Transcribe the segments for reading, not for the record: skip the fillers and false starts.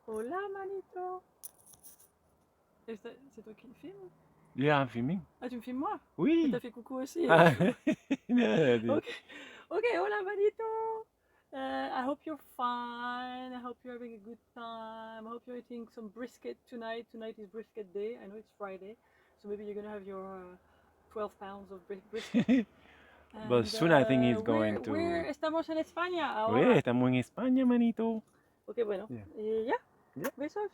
Hola, manito. C'est toi qui me filmes? Yeah, I'm filming. Ah, tu me filmes moi? Mais Oui. t'as fait coucou aussi. Ah, Ok. Okay, hola, manito. I hope you're fine. I hope you're having a good time. I hope you're eating some brisket tonight. Tonight is brisket day. I know it's Friday, so maybe you're gonna have your 12 pounds of brisket. But And soon I think he's going we're to. estamos en España Oye, ahora. estamos en España, manito. Ok, bueno. Yeah. Y ya, Yeah. besos.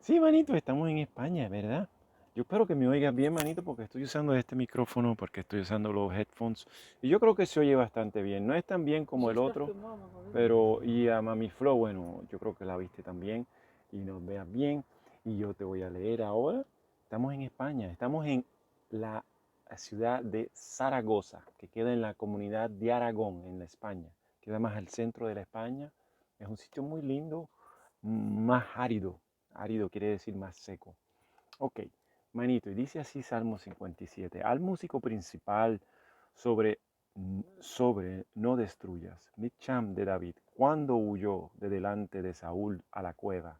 Sí, manito, estamos en España, ¿verdad? Yo espero que me oigas bien, manito, porque estoy usando este micrófono, porque estoy usando los headphones. Y yo creo que se oye bastante bien. No es tan bien como el J'espère otro, que moi, on m'entend bien. pero y a Mami Flow, bueno, yo creo que la viste también y nos veas bien. Y yo te voy a leer ahora. Estamos en España, estamos en la ciudad de Zaragoza, que queda en la comunidad de Aragón, en la España. Queda más al centro de la España. Es un sitio muy lindo, más árido. Árido quiere decir más seco. Ok, manito, y dice así Salmo 57. Al músico principal sobre no destruyas. Micham de David, cuando huyó de delante de Saúl a la cueva.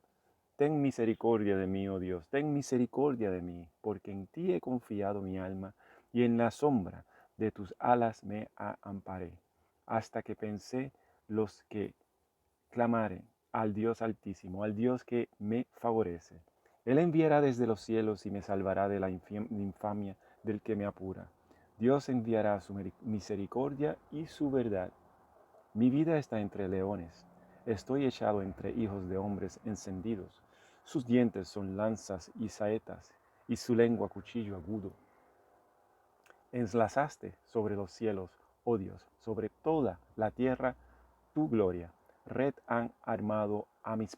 Ten misericordia de mí, oh Dios, ten misericordia de mí, porque en ti he confiado mi alma, y en la sombra de tus alas me amparé, hasta que pensé los que clamaren al Dios Altísimo, al Dios que me favorece. Él enviará desde los cielos y me salvará de la infamia del que me apura. Dios enviará su misericordia y su verdad. Mi vida está entre leones. Estoy echado entre hijos de hombres encendidos. Sus dientes son lanzas y saetas, y su lengua cuchillo agudo. Enlazaste sobre los cielos, oh Dios, sobre toda la tierra tu gloria. Red han armado a mis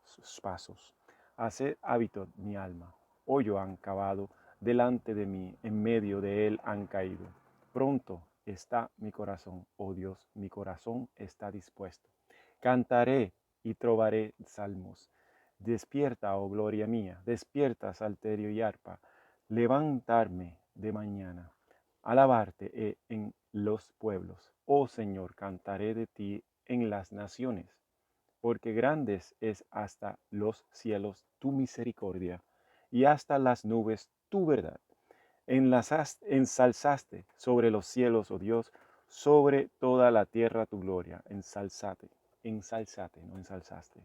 sus pasos. Haced hábito mi alma. Hoyo han cavado delante de mí, en medio de él han caído. Pronto está mi corazón, oh Dios, mi corazón está dispuesto. Cantaré y trovaré salmos. Despierta, oh gloria mía, despierta, salterio y arpa. Levantarme de mañana, alabarte en los pueblos. Oh Señor, cantaré de ti en las naciones, porque grandes es hasta los cielos tu misericordia y hasta las nubes tu verdad. Ensalzaste sobre los cielos, oh Dios, sobre toda la tierra tu gloria. Ensalzate, no ensalzaste.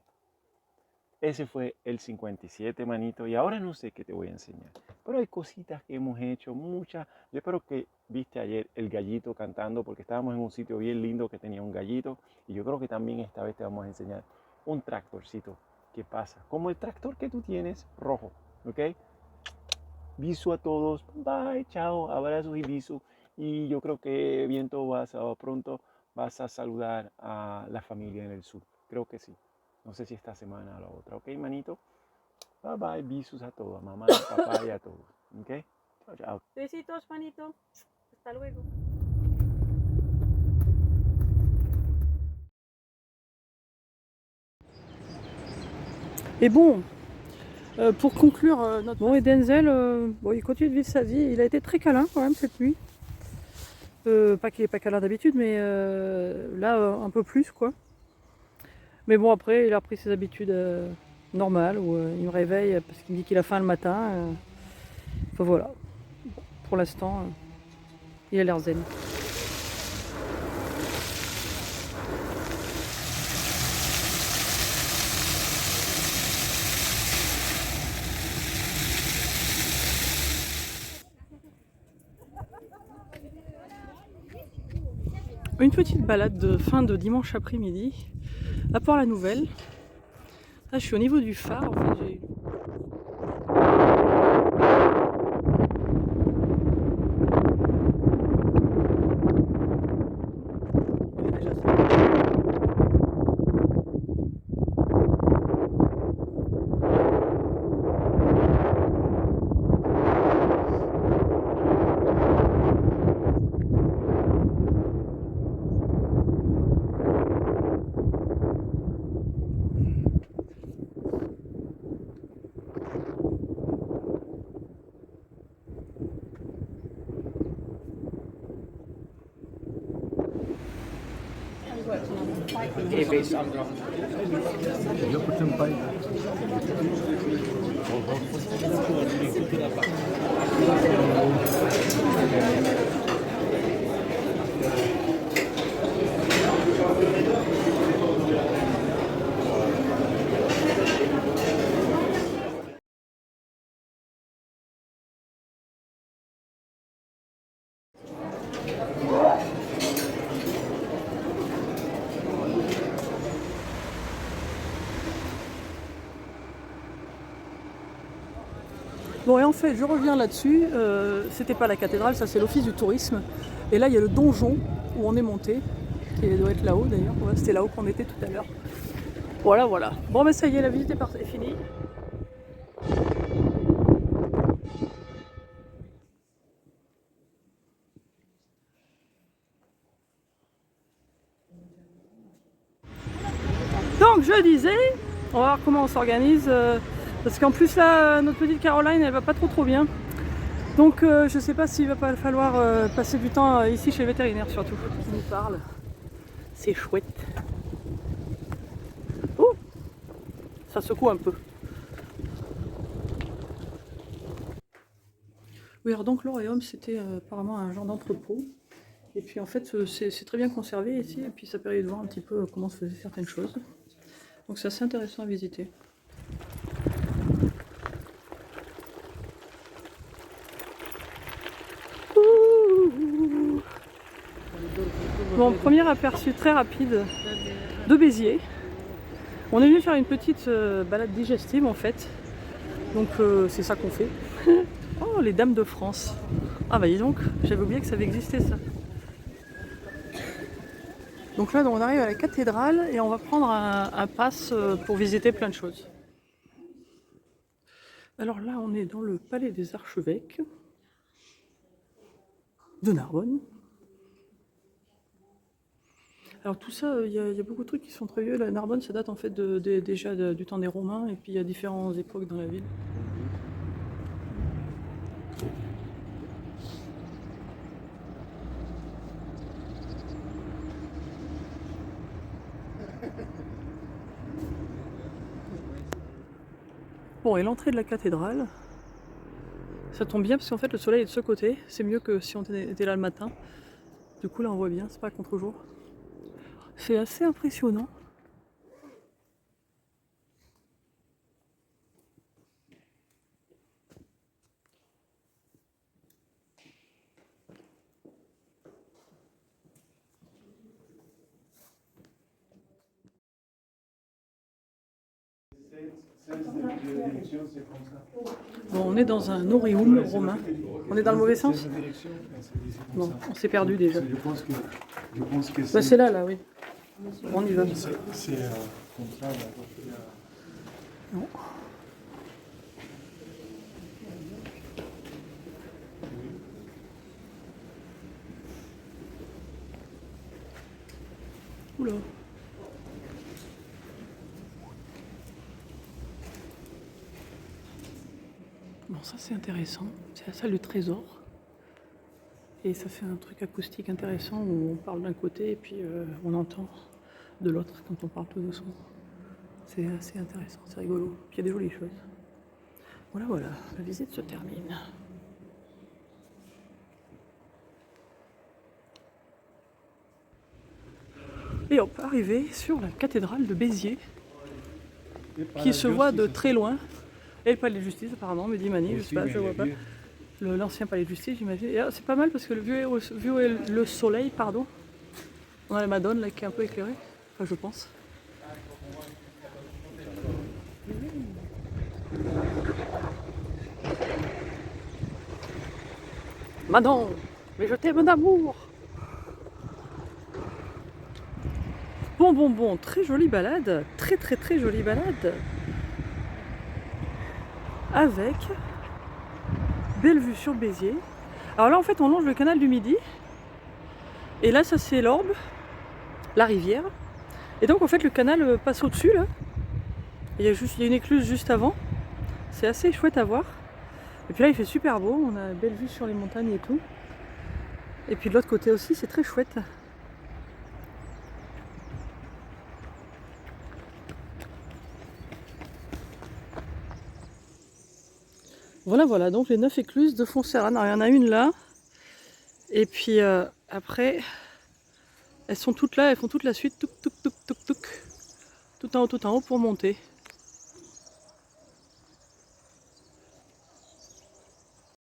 Ese fue el 57, manito. Y ahora no sé qué te voy a enseñar. Pero hay cositas que hemos hecho, muchas. Yo espero que viste ayer el gallito cantando, porque estábamos en un sitio bien lindo que tenía un gallito. Y yo creo que también esta vez te vamos a enseñar un tractorcito que pasa. Como el tractor que tú tienes, rojo. ¿Ok? Bisu a todos. Bye, chao, abrazos y bisu. Y yo creo que viento pronto vas a saludar a la familia en el sur. Creo que sí. No sé si esta semana o la otra. ¿Ok, manito? Bye bye, besos a todos, a mamá, a papá y a todos. ¿Ok? Chao, chao. Besitos, manito. Hasta luego. Et bon, pour conclure notre... Bon, et Denzel, bon, il continue de vivre sa vie. Il a été très câlin quand même cette nuit. Pas qu'il est pas câlin d'habitude, mais là, un peu plus, quoi. Mais bon, après, il a repris ses habitudes normales, où il me réveille parce qu'il me dit qu'il a faim le matin. Enfin voilà. Pour l'instant, il a l'air zen. Une petite balade de fin de dimanche après-midi à Port-la-Nouvelle. Là, je suis au niveau du phare. En fait, j'ai... Okay, based on ground. Bon, et en fait, je reviens là-dessus, c'était pas la cathédrale, ça c'est l'office du tourisme. Et là, il y a le donjon où on est monté, qui doit être là-haut d'ailleurs. Ouais, c'était là-haut qu'on était tout à l'heure. Voilà, voilà. Bon, mais ça y est, la visite est finie. Donc, je disais, on va voir comment on s'organise. Parce qu'en plus, là, notre petite Caroline, elle va pas trop bien. Donc je sais pas s'il va pas falloir passer du temps ici chez le vétérinaire surtout. Qui nous parle. C'est chouette. Oh, ça secoue un peu. Oui, alors donc l'Oréum c'était apparemment un genre d'entrepôt. Et puis en fait c'est très bien conservé ici et puis ça permet de voir un petit peu comment se faisaient certaines choses. Donc c'est assez intéressant à visiter. Bon, premier aperçu très rapide de Béziers. On est venu faire une petite balade digestive en fait. Donc c'est ça qu'on fait. Oh, les dames de France. Ah bah dis donc, j'avais oublié que ça avait existé ça. Donc là on arrive à la cathédrale et on va prendre un pass pour visiter plein de choses. Alors là on est dans le palais des archevêques de Narbonne. Alors tout ça, il y a beaucoup de trucs qui sont très vieux. La Narbonne, ça date en fait déjà du temps des Romains, et puis il y a différentes époques dans la ville. Bon, et l'entrée de la cathédrale, ça tombe bien parce qu'en fait le soleil est de ce côté. C'est mieux que si on était là le matin. Du coup là on voit bien, c'est pas à contre-jour. C'est assez impressionnant. Bon, on est dans un auréum romain. On est dans le mauvais sens? Non, on s'est perdu déjà. Je pense que bah, c'est là, oui. On y va. C'est comme ça. Non. Oula. Bon, ça c'est intéressant. C'est la salle du trésor. Et ça fait un truc acoustique intéressant où on parle d'un côté et puis on entend de l'autre quand on parle tout doucement. C'est assez intéressant, c'est rigolo. Puis il y a des jolies choses. Voilà, voilà, la visite se termine. Et on peut arriver sur la cathédrale de Béziers, qui se voit de très loin. Et le palais de justice apparemment, me dit Mani, je sais pas, je vois pas. L'ancien palais de justice, j'imagine. C'est pas mal parce que vu le soleil, pardon, on a la Madone là qui est un peu éclairée, enfin je pense. Madone, mais je t'aime d'amour. Bon, très jolie balade, très jolie balade. Avec belle vue sur Béziers. Alors là en fait on longe le canal du Midi. Et là ça c'est l'Orbe, la rivière. Et donc en fait le canal passe au-dessus là. Il y a une écluse juste avant. C'est assez chouette à voir. Et puis là il fait super beau, on a une belle vue sur les montagnes et tout. Et puis de l'autre côté aussi c'est très chouette. Voilà, voilà, donc les 9 écluses de Fontserrane. Alors, il y en a une là. Et puis après, elles sont toutes là, elles font toute la suite, tout en haut pour monter.